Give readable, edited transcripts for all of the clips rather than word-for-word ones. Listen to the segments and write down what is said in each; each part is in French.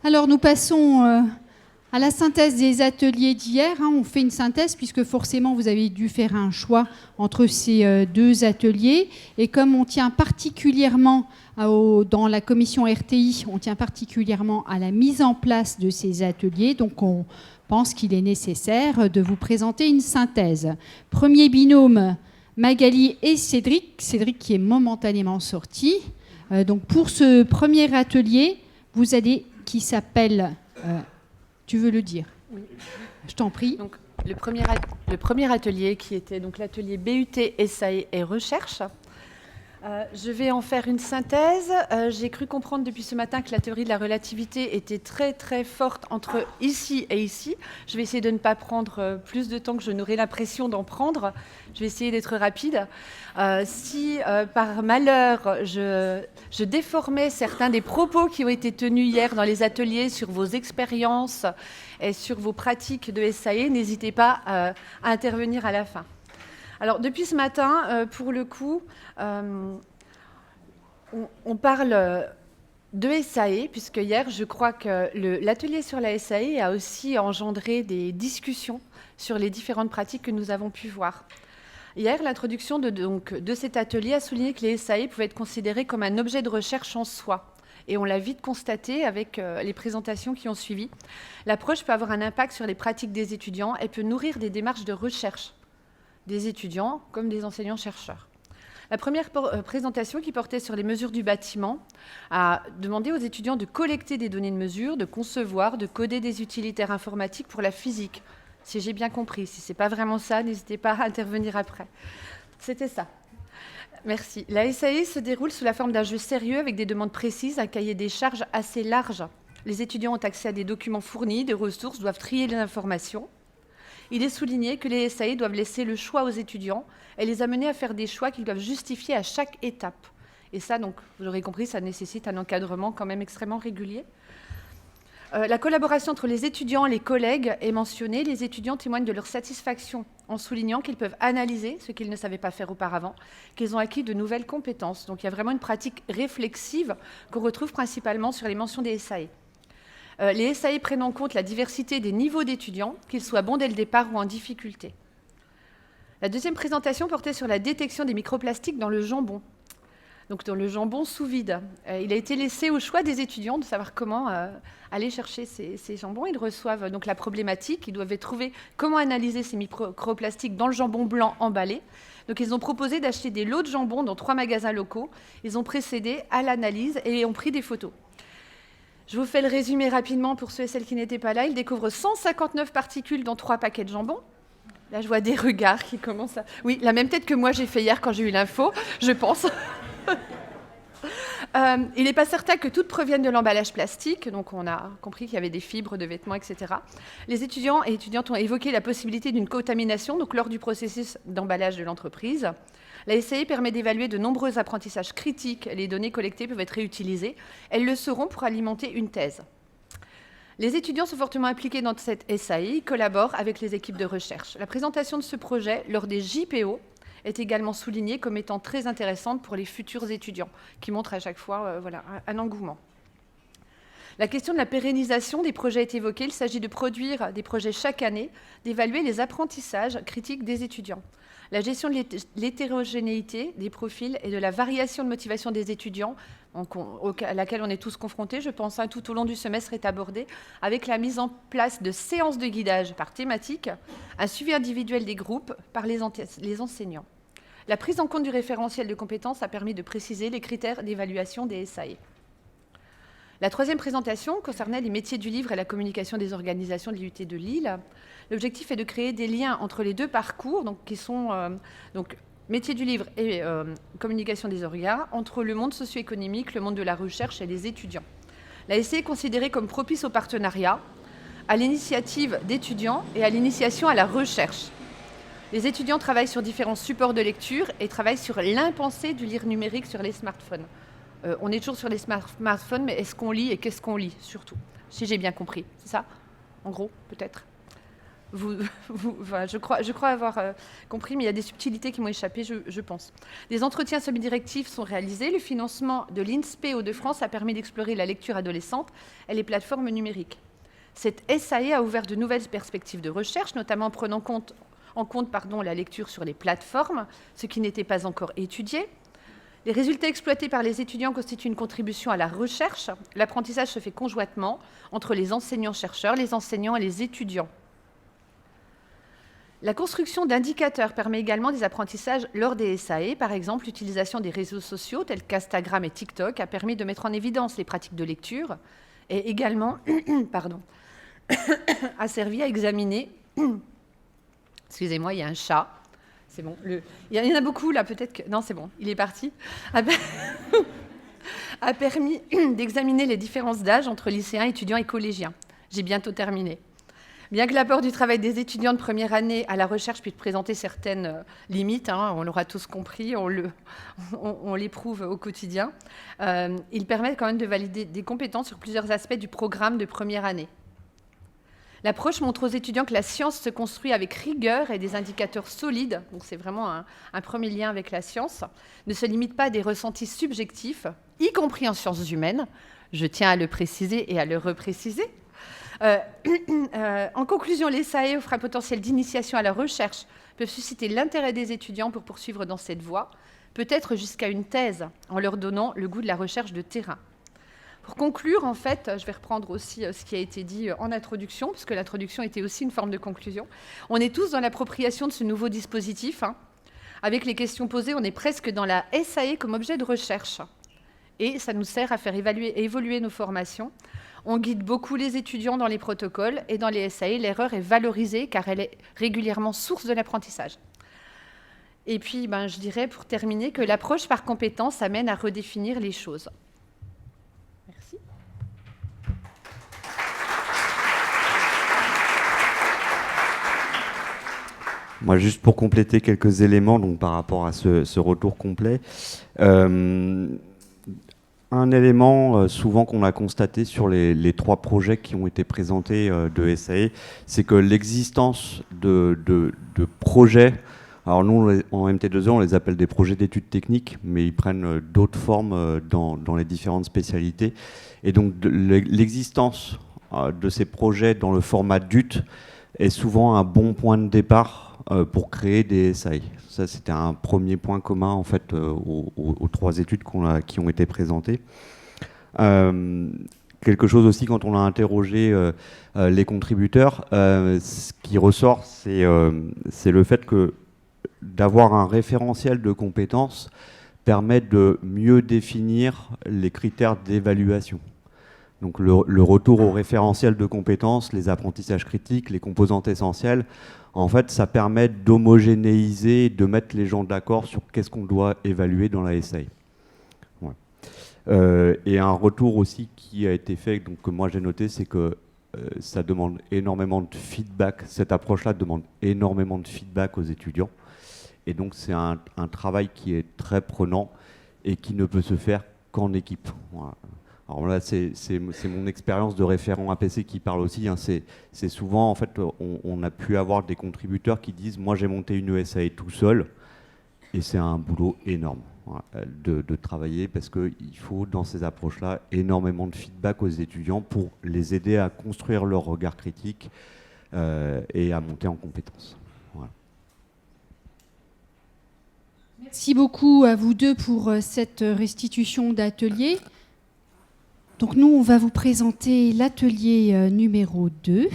Alors, nous passons à la synthèse des ateliers d'hier. On fait une synthèse puisque forcément, vous avez dû faire un choix entre ces deux ateliers. Et comme on tient particulièrement, dans la commission RTI, on tient particulièrement à la mise en place de ces ateliers, donc on pense qu'il est nécessaire de vous présenter une synthèse. Premier binôme, Magali et Cédric. Cédric qui est momentanément sorti. Donc pour ce premier atelier, vous allez... qui s'appelle... tu veux le dire? Oui. Je t'en prie. Donc, le premier atelier qui était donc l'atelier BUT, SAE et Recherche. Je vais en faire une synthèse. J'ai cru comprendre depuis ce matin que la théorie de la relativité était très très forte entre ici et ici. Je vais essayer de ne pas prendre plus de temps que je n'aurai l'impression d'en prendre. Je vais essayer d'être rapide. Si par malheur je déformais certains des propos qui ont été tenus hier dans les ateliers sur vos expériences et sur vos pratiques de SAE, n'hésitez pas à intervenir à la fin. Alors, depuis ce matin, pour le coup, on parle de SAE, puisque hier, je crois que l'atelier sur la SAE a aussi engendré des discussions sur les différentes pratiques que nous avons pu voir. Hier, l'introduction de cet atelier a souligné que les SAE pouvaient être considérés comme un objet de recherche en soi. Et on l'a vite constaté avec les présentations qui ont suivi. L'approche peut avoir un impact sur les pratiques des étudiants et peut nourrir des démarches de recherche des étudiants comme des enseignants-chercheurs. La première présentation, qui portait sur les mesures du bâtiment, a demandé aux étudiants de collecter des données de mesure, de concevoir, de coder des utilitaires informatiques pour la physique. Si j'ai bien compris, si ce n'est pas vraiment ça, n'hésitez pas à intervenir après. C'était ça. Merci. La SAE se déroule sous la forme d'un jeu sérieux avec des demandes précises, un cahier des charges assez large. Les étudiants ont accès à des documents fournis, des ressources, doivent trier les informations. Il est souligné que les SAE doivent laisser le choix aux étudiants et les amener à faire des choix qu'ils doivent justifier à chaque étape. Et ça, donc, vous l'aurez compris, ça nécessite un encadrement quand même extrêmement régulier. La collaboration entre les étudiants et les collègues est mentionnée. Les étudiants témoignent de leur satisfaction en soulignant qu'ils peuvent analyser ce qu'ils ne savaient pas faire auparavant, qu'ils ont acquis de nouvelles compétences. Donc il y a vraiment une pratique réflexive qu'on retrouve principalement sur les mentions des SAE. Les SAE prennent en compte la diversité des niveaux d'étudiants, qu'ils soient bons dès le départ ou en difficulté. La deuxième présentation portait sur la détection des microplastiques dans le jambon. Donc dans le jambon sous vide. Il a été laissé au choix des étudiants de savoir comment aller chercher ces jambons. Ils reçoivent donc la problématique, ils doivent trouver comment analyser ces microplastiques dans le jambon blanc emballé. Donc ils ont proposé d'acheter des lots de jambon dans 3 magasins locaux. Ils ont procédé à l'analyse et ont pris des photos. Je vous fais le résumé rapidement pour ceux et celles qui n'étaient pas là. Ils découvrent 159 particules dans 3 paquets de jambon. Là, je vois des regards qui commencent à... Oui, la même tête que moi, j'ai fait hier quand j'ai eu l'info, je pense. Il n'est pas certain que toutes proviennent de l'emballage plastique. Donc, on a compris qu'il y avait des fibres de vêtements, etc. Les étudiants et étudiantes ont évoqué la possibilité d'une contamination donc, lors du processus d'emballage de l'entreprise. La SAE permet d'évaluer de nombreux apprentissages critiques. Les données collectées peuvent être réutilisées. Elles le seront pour alimenter une thèse. Les étudiants sont fortement impliqués dans cette SAE, collaborent avec les équipes de recherche. La présentation de ce projet lors des JPO est également soulignée comme étant très intéressante pour les futurs étudiants, qui montrent à chaque fois un engouement. La question de la pérennisation des projets est évoquée. Il s'agit de produire des projets chaque année, d'évaluer les apprentissages critiques des étudiants. La gestion de l'hétérogénéité des profils et de la variation de motivation des étudiants, à laquelle on est tous confrontés, je pense, tout au long du semestre, est abordée, avec la mise en place de séances de guidage par thématique, un suivi individuel des groupes par les enseignants. La prise en compte du référentiel de compétences a permis de préciser les critères d'évaluation des SAE. La troisième présentation concernait les métiers du livre et la communication des organisations de l'IUT de Lille. L'objectif est de créer des liens entre les deux parcours, qui sont métiers du livre et communication des orgas, entre le monde socio-économique, le monde de la recherche et les étudiants. La SAE est considérée comme propice au partenariat, à l'initiative d'étudiants et à l'initiation à la recherche. Les étudiants travaillent sur différents supports de lecture et travaillent sur l'impensé du lire numérique sur les smartphones. On est toujours sur les smartphones, mais est-ce qu'on lit et qu'est-ce qu'on lit, surtout? Si j'ai bien compris, c'est ça? En gros, peut-être. enfin, je crois avoir compris, mais il y a des subtilités qui m'ont échappé, je pense. Des entretiens semi-directifs sont réalisés. Le financement de l'INSPE Hauts-de-France a permis d'explorer la lecture adolescente et les plateformes numériques. Cette SAE a ouvert de nouvelles perspectives de recherche, notamment en prenant en compte la lecture sur les plateformes, ce qui n'était pas encore étudié. Les résultats exploités par les étudiants constituent une contribution à la recherche. L'apprentissage se fait conjointement entre les enseignants-chercheurs, les enseignants et les étudiants. La construction d'indicateurs permet également des apprentissages lors des SAE. Par exemple, l'utilisation des réseaux sociaux tels qu'Instagram et TikTok a permis de mettre en évidence les pratiques de lecture et également a servi à examiner... Excusez-moi, il y a un chat. C'est bon. Il y en a beaucoup là, peut-être que... Non, c'est bon, il est parti. A permis d'examiner les différences d'âge entre lycéens, étudiants et collégiens. J'ai bientôt terminé. Bien que l'apport du travail des étudiants de première année à la recherche puisse présenter certaines limites, on l'aura tous compris, on l'éprouve au quotidien, ils permettent quand même de valider des compétences sur plusieurs aspects du programme de première année. L'approche montre aux étudiants que la science se construit avec rigueur et des indicateurs solides, donc c'est vraiment un premier lien avec la science, ne se limite pas à des ressentis subjectifs, y compris en sciences humaines, je tiens à le préciser et à le repréciser. En conclusion, les SAE offrent un potentiel d'initiation à la recherche, peuvent susciter l'intérêt des étudiants pour poursuivre dans cette voie, peut-être jusqu'à une thèse, en leur donnant le goût de la recherche de terrain. Pour conclure, en fait, je vais reprendre aussi ce qui a été dit en introduction, parce que l'introduction était aussi une forme de conclusion. On est tous dans l'appropriation de ce nouveau dispositif. Avec les questions posées, on est presque dans la SAE comme objet de recherche. Et ça nous sert à faire évoluer nos formations. On guide beaucoup les étudiants dans les protocoles et dans les SAE, l'erreur est valorisée car elle est régulièrement source de l'apprentissage. Et puis, je dirais pour terminer que l'approche par compétence amène à redéfinir les choses. Merci. Moi, juste pour compléter quelques éléments donc, par rapport à ce retour complet, un élément souvent qu'on a constaté sur les 3 projets qui ont été présentés de SAE, c'est que l'existence de projets, alors nous en MT2E on les appelle des projets d'études techniques, mais ils prennent d'autres formes dans les différentes spécialités. Et donc l'existence de ces projets dans le format DUT est souvent un bon point de départ pour créer des SAE. Ça, c'était un premier point commun en fait aux 3 études qui ont été présentées. Quelque chose aussi quand on a interrogé les contributeurs, ce qui ressort, c'est le fait que d'avoir un référentiel de compétences permet de mieux définir les critères d'évaluation. Donc le retour au référentiel de compétences, les apprentissages critiques, les composantes essentielles, en fait, ça permet d'homogénéiser, de mettre les gens d'accord sur qu'est-ce qu'on doit évaluer dans la SAE. Ouais. Et un retour aussi qui a été fait, donc que moi j'ai noté, c'est que ça demande énormément de feedback. Cette approche-là demande énormément de feedback aux étudiants. Et donc c'est un travail qui est très prenant et qui ne peut se faire qu'en équipe. Voilà. Alors là, c'est mon expérience de référent APC qui parle aussi. C'est souvent, en fait, on a pu avoir des contributeurs qui disent « Moi, j'ai monté une SAE tout seul ». Et c'est un boulot énorme de travailler parce qu'il faut, dans ces approches-là, énormément de feedback aux étudiants pour les aider à construire leur regard critique et à monter en compétences. Voilà. Merci beaucoup à vous deux pour cette restitution d'atelier. Donc nous, on va vous présenter l'atelier numéro 2,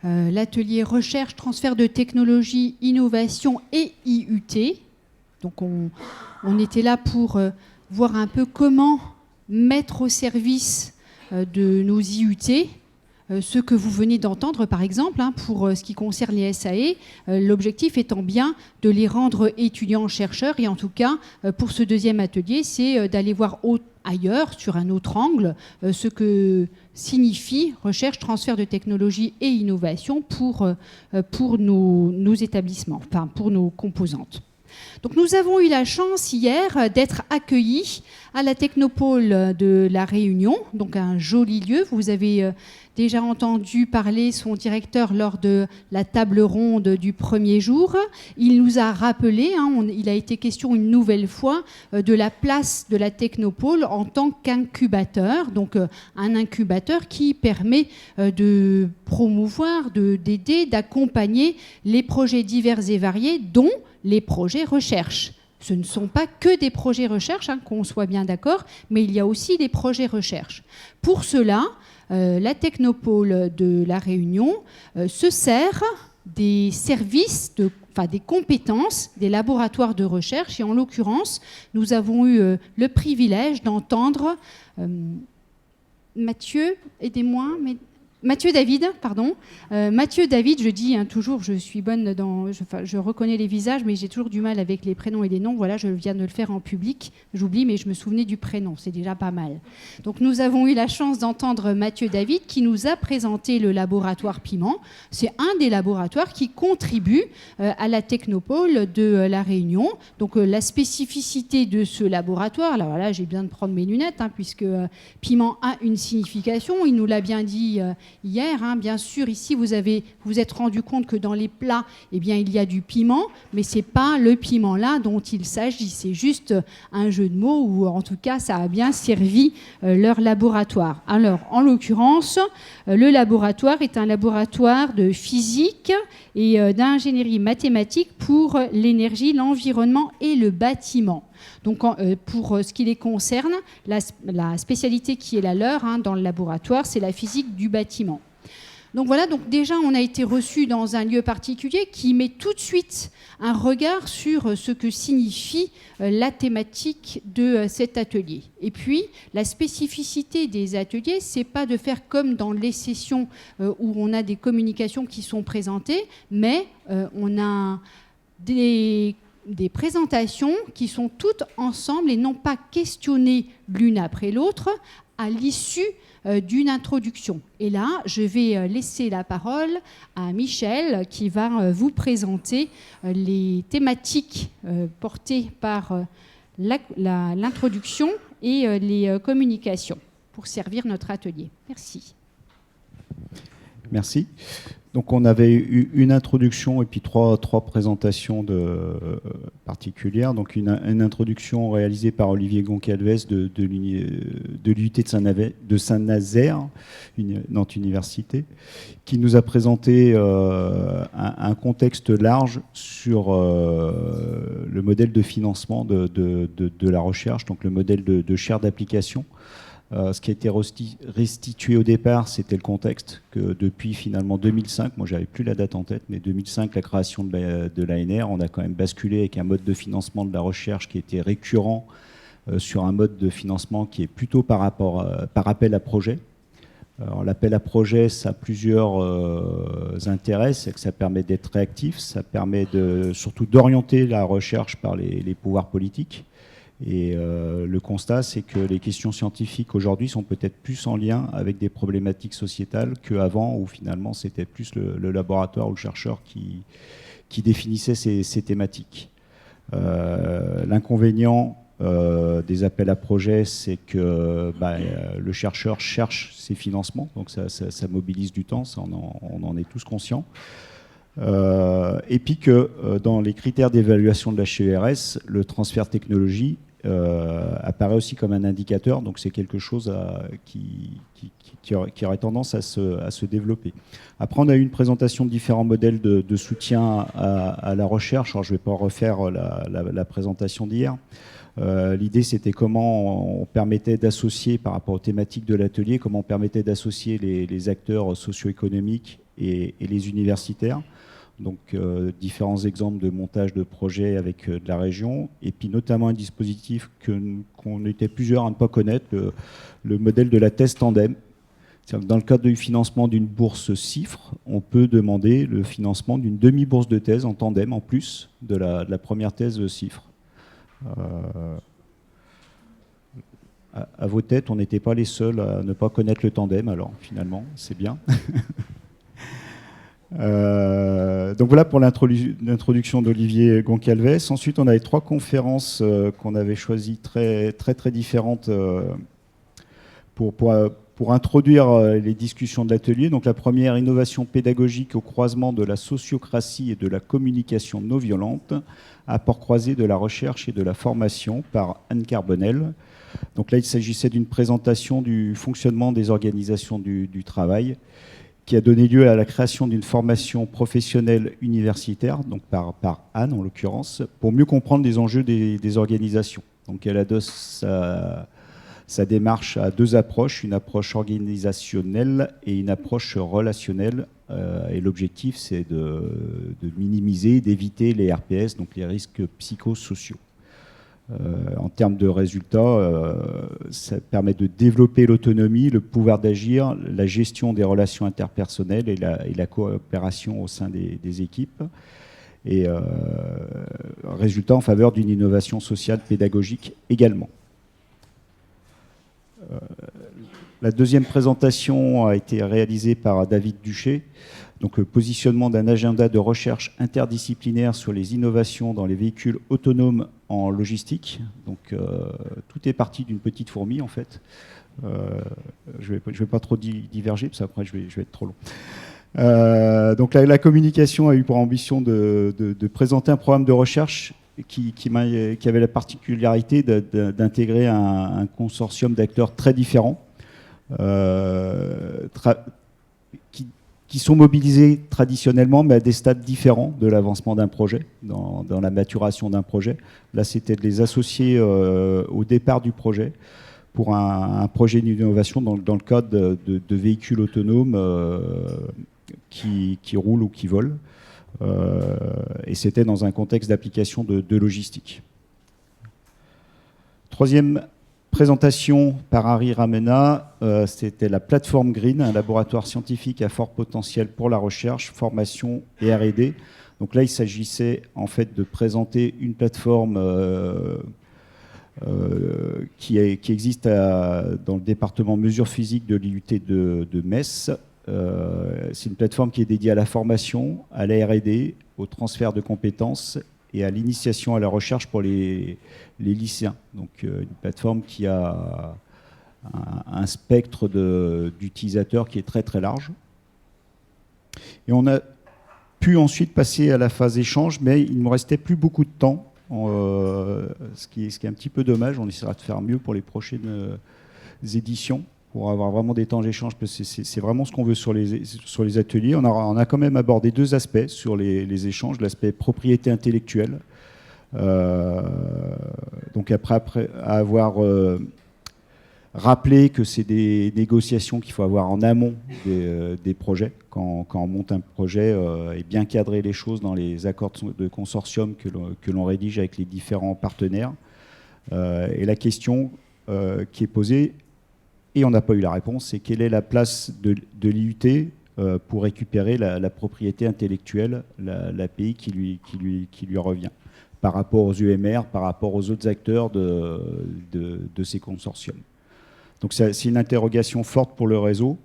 l'atelier recherche, transfert de technologie, innovation et IUT. Donc on était là pour voir un peu comment mettre au service de nos IUT ce que vous venez d'entendre, par exemple, pour ce qui concerne les SAE, l'objectif étant bien de les rendre étudiants-chercheurs. Et en tout cas, pour ce deuxième atelier, c'est d'aller voir ailleurs, sur un autre angle, ce que signifie recherche, transfert de technologie et innovation pour nos établissements, enfin pour nos composantes. Donc nous avons eu la chance hier d'être accueillis à la Technopole de La Réunion, donc un joli lieu. Vous avez déjà entendu parler son directeur lors de la table ronde du premier jour. Il nous a rappelé, il a été question une nouvelle fois de la place de la Technopole en tant qu'incubateur, donc un incubateur qui permet de promouvoir, d'aider, d'accompagner les projets divers et variés, dont les projets recherche. Ce ne sont pas que des projets recherche, qu'on soit bien d'accord, mais il y a aussi des projets recherche. Pour cela, la Technopole de La Réunion se sert des services, des compétences des laboratoires de recherche. Et en l'occurrence, nous avons eu le privilège d'entendre Mathieu, aidez-moi, Mathieu David, Mathieu David, je dis toujours, je suis bonne je reconnais les visages, mais j'ai toujours du mal avec les prénoms et les noms. Voilà, je viens de le faire en public. J'oublie, mais je me souvenais du prénom. C'est déjà pas mal. Donc, nous avons eu la chance d'entendre Mathieu David qui nous a présenté le laboratoire Piment. C'est un des laboratoires qui contribue à la Technopole de La Réunion. Donc, la spécificité de ce laboratoire, alors là, j'ai bien de prendre mes lunettes, puisque Piment a une signification. Il nous l'a bien dit hier, bien sûr, ici, vous êtes rendu compte que dans les plats, il y a du piment, mais ce n'est pas le piment là dont il s'agit. C'est juste un jeu de mots, ou en tout cas, ça a bien servi leur laboratoire. Alors, en l'occurrence, le laboratoire est un laboratoire de physique et d'ingénierie mathématique pour l'énergie, l'environnement et le bâtiment. Donc, pour ce qui les concerne, la spécialité qui est la leur dans le laboratoire, c'est la physique du bâtiment. Donc voilà, donc déjà on a été reçus dans un lieu particulier qui met tout de suite un regard sur ce que signifie la thématique de cet atelier. Et puis la spécificité des ateliers, c'est pas de faire comme dans les sessions où on a des communications qui sont présentées, mais on a des présentations qui sont toutes ensemble et non pas questionnées l'une après l'autre à l'issue d'une introduction. Et là, je vais laisser la parole à Michel qui va vous présenter les thématiques portées par l'introduction et les communications pour servir notre atelier. Merci. Merci. Donc on avait eu une introduction et puis trois présentations particulières. Donc une introduction réalisée par Olivier Goncalves de l'UT de Saint-Nazaire, Nantes Université, qui nous a présenté un contexte large sur le modèle de financement de la recherche, donc le modèle de chaire d'application. Ce qui a été restitué au départ, c'était le contexte que depuis finalement 2005, moi j'avais plus la date en tête, mais 2005, la création de l'ANR, on a quand même basculé avec un mode de financement de la recherche qui était récurrent sur un mode de financement qui est plutôt par appel à projet. Alors, l'appel à projet, ça a plusieurs intérêts, c'est que ça permet d'être réactif, ça permet surtout d'orienter la recherche par les pouvoirs politiques. Et le constat, c'est que les questions scientifiques aujourd'hui sont peut-être plus en lien avec des problématiques sociétales qu'avant, où finalement c'était plus le laboratoire ou le chercheur qui définissait ces thématiques. L'inconvénient des appels à projets, c'est que le chercheur cherche ses financements, donc ça mobilise du temps, ça, on en est tous conscients. Et puis que dans les critères d'évaluation de la HERS, le transfert de technologie apparaît aussi comme un indicateur, donc c'est quelque chose qui aurait tendance à se développer. Après, on a eu une présentation de différents modèles de soutien à la recherche. Alors, je ne vais pas refaire la présentation d'hier. L'idée, c'était comment on permettait d'associer, par rapport aux thématiques de l'atelier, comment on permettait d'associer les acteurs socio-économiques et les universitaires. Donc, différents exemples de montage de projets avec de la région, et puis notamment un dispositif qu'on était plusieurs à ne pas connaître, le modèle de la thèse tandem. Dans le cadre du financement d'une bourse CIFRE, on peut demander le financement d'une demi-bourse de thèse en tandem, en plus de la première thèse CIFRE. À vos têtes, on n'était pas les seuls à ne pas connaître le tandem, alors finalement, c'est bien. Donc voilà pour l'introduction d'Olivier Goncalves. Ensuite, on avait 3 conférences qu'on avait choisies très différentes pour introduire les discussions de l'atelier. Donc la première, innovation pédagogique au croisement de la sociocratie et de la communication non violente, apport croisé de la recherche et de la formation, par Anne Carbonel. Donc là, il s'agissait d'une présentation du fonctionnement des organisations du travail, qui a donné lieu à la création d'une formation professionnelle universitaire, donc par Anne en l'occurrence, pour mieux comprendre les enjeux des organisations. Donc elle adosse sa démarche à 2 approches, une approche organisationnelle et une approche relationnelle. Et l'objectif, c'est de minimiser, d'éviter les RPS, donc les risques psychosociaux. En termes de résultats, ça permet de développer l'autonomie, le pouvoir d'agir, la gestion des relations interpersonnelles et la coopération au sein des équipes. Et résultat en faveur d'une innovation sociale pédagogique également. La deuxième présentation a été réalisée par David Duché. Donc, le positionnement d'un agenda de recherche interdisciplinaire sur les innovations dans les véhicules autonomes en logistique. Donc, tout est parti d'une petite fourmi, en fait. Je vais pas trop diverger, parce qu'après, je vais être trop long. Donc, la communication a eu pour ambition de présenter un programme de recherche qui avait la particularité d'intégrer un consortium d'acteurs très différents, qui sont mobilisés traditionnellement, mais à des stades différents de l'avancement d'un projet, dans la maturation d'un projet. Là, c'était de les associer au départ du projet pour un projet d'innovation dans le cadre de véhicules autonomes qui roulent ou qui volent. Et c'était dans un contexte d'application de logistique. Troisième présentation par Harry Ramena, c'était la plateforme Green, un laboratoire scientifique à fort potentiel pour la recherche, formation et R&D. Donc là, il s'agissait en fait de présenter une plateforme qui existe dans le département mesures physiques de l'IUT de Metz. C'est une plateforme qui est dédiée à la formation, à la R&D, au transfert de compétences et à l'initiation à la recherche pour les lycéens. Donc une plateforme qui a un spectre d'utilisateurs qui est très très large. Et on a pu ensuite passer à la phase échange, mais il ne me restait plus beaucoup de temps, ce qui est un petit peu dommage. On essaiera de faire mieux pour les prochaines éditions, pour avoir vraiment des temps d'échange, parce que c'est vraiment ce qu'on veut sur les ateliers. On a quand même abordé 2 aspects sur les échanges, l'aspect propriété intellectuelle. Donc après avoir rappelé que c'est des négociations qu'il faut avoir en amont des projets, quand on monte un projet, et bien cadrer les choses dans les accords de consortium que l'on rédige avec les différents partenaires. Et la question qui est posée, et on n'a pas eu la réponse, c'est quelle est la place de l'IUT pour récupérer la propriété intellectuelle, l'API qui lui revient, par rapport aux UMR, par rapport aux autres acteurs de ces consortiums. Donc c'est une interrogation forte pour le réseau.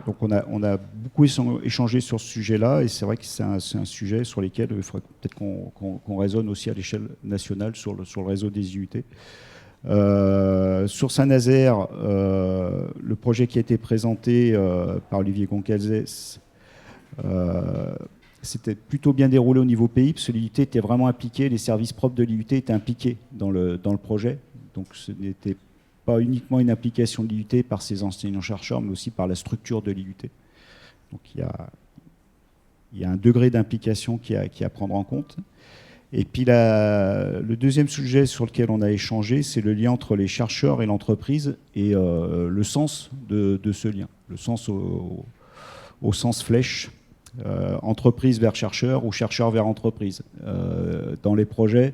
Donc on a beaucoup échangé sur ce sujet-là, et c'est vrai que c'est un sujet sur lequel il faudrait peut-être qu'on raisonne aussi à l'échelle nationale sur le réseau des IUT. Sur Saint-Nazaire, le projet qui a été présenté par Olivier Goncalves s'était plutôt bien déroulé au niveau pays, parce que l'IUT était vraiment impliqué, les services propres de l'IUT étaient impliqués dans le projet. Donc ce n'était pas uniquement une implication de l'IUT par ses enseignants-chercheurs, mais aussi par la structure de l'IUT. Donc il y a un degré d'implication qui est à prendre en compte. Et puis le deuxième sujet sur lequel on a échangé, c'est le lien entre les chercheurs et l'entreprise, et le sens de ce lien, le sens au sens flèche, entreprise vers chercheur ou chercheur vers entreprise. Dans les projets,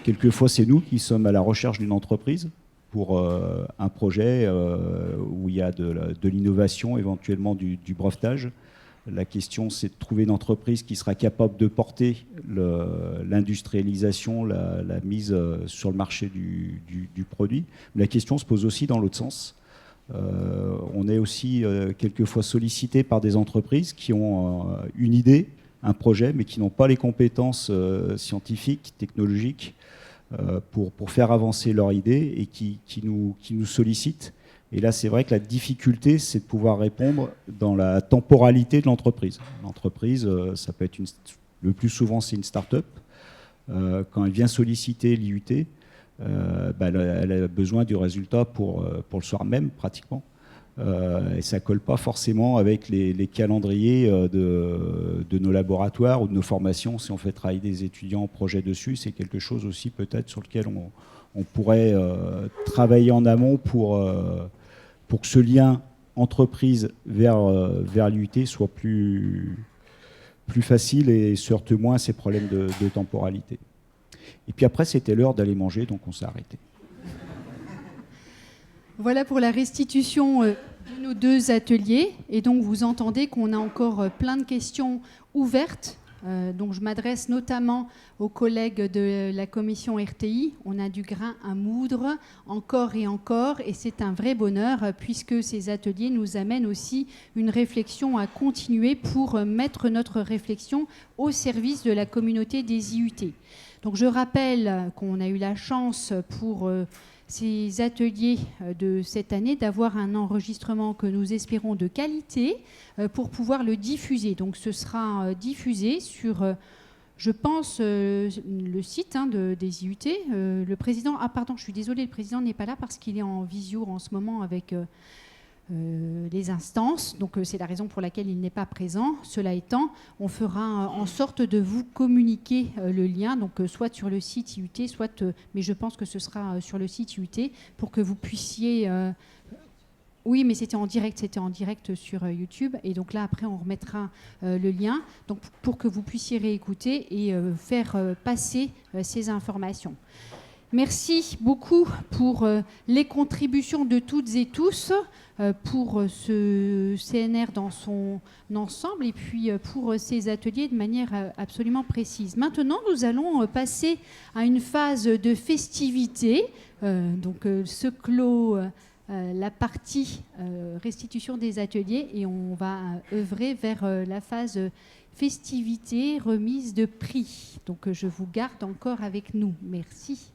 quelquefois c'est nous qui sommes à la recherche d'une entreprise pour un projet où il y a de l'innovation, éventuellement du brevetage. La question, c'est de trouver une entreprise qui sera capable de porter l'industrialisation, la mise sur le marché du produit. Mais la question se pose aussi dans l'autre sens. On est aussi quelquefois sollicité par des entreprises qui ont une idée, un projet, mais qui n'ont pas les compétences scientifiques, technologiques pour faire avancer leur idée et qui nous sollicitent. Et là, c'est vrai que la difficulté, c'est de pouvoir répondre dans la temporalité de l'entreprise. L'entreprise, ça peut être le plus souvent, c'est une start-up. Quand elle vient solliciter l'IUT, elle a besoin du résultat pour le soir même, pratiquement. Et ça ne colle pas forcément avec les calendriers de nos laboratoires ou de nos formations. Si on fait travailler des étudiants en projet dessus, c'est quelque chose aussi peut-être sur lequel on pourrait travailler en amont pour que ce lien entreprise vers l'IUT soit plus facile et se heurte moins à ces problèmes de temporalité. Et puis après, c'était l'heure d'aller manger, donc on s'est arrêté. Voilà pour la restitution de nos 2 ateliers. Et donc, vous entendez qu'on a encore plein de questions ouvertes. Donc, je m'adresse notamment aux collègues de la commission RTI. On a du grain à moudre, encore et encore. Et c'est un vrai bonheur, puisque ces ateliers nous amènent aussi une réflexion à continuer pour mettre notre réflexion au service de la communauté des IUT. Donc, je rappelle qu'on a eu la chance pour ces ateliers de cette année d'avoir un enregistrement que nous espérons de qualité pour pouvoir le diffuser. Donc ce sera diffusé sur, je pense, le site des IUT. Le président, je suis désolée, le président n'est pas là parce qu'il est en visio en ce moment avec les instances, donc c'est la raison pour laquelle il n'est pas présent. Cela étant, on fera en sorte de vous communiquer le lien, donc soit sur le site IUT, mais je pense que ce sera sur le site IUT pour que vous puissiez... Oui, mais c'était en direct sur YouTube, et donc là après on remettra le lien, donc pour que vous puissiez réécouter et faire passer ces informations. Merci beaucoup pour les contributions de toutes et tous, pour ce CNR dans son ensemble et puis pour ces ateliers de manière absolument précise. Maintenant, nous allons passer à une phase de festivité. Donc, se clôt la partie restitution des ateliers et on va œuvrer vers la phase festivité, remise de prix. Donc, je vous garde encore avec nous. Merci.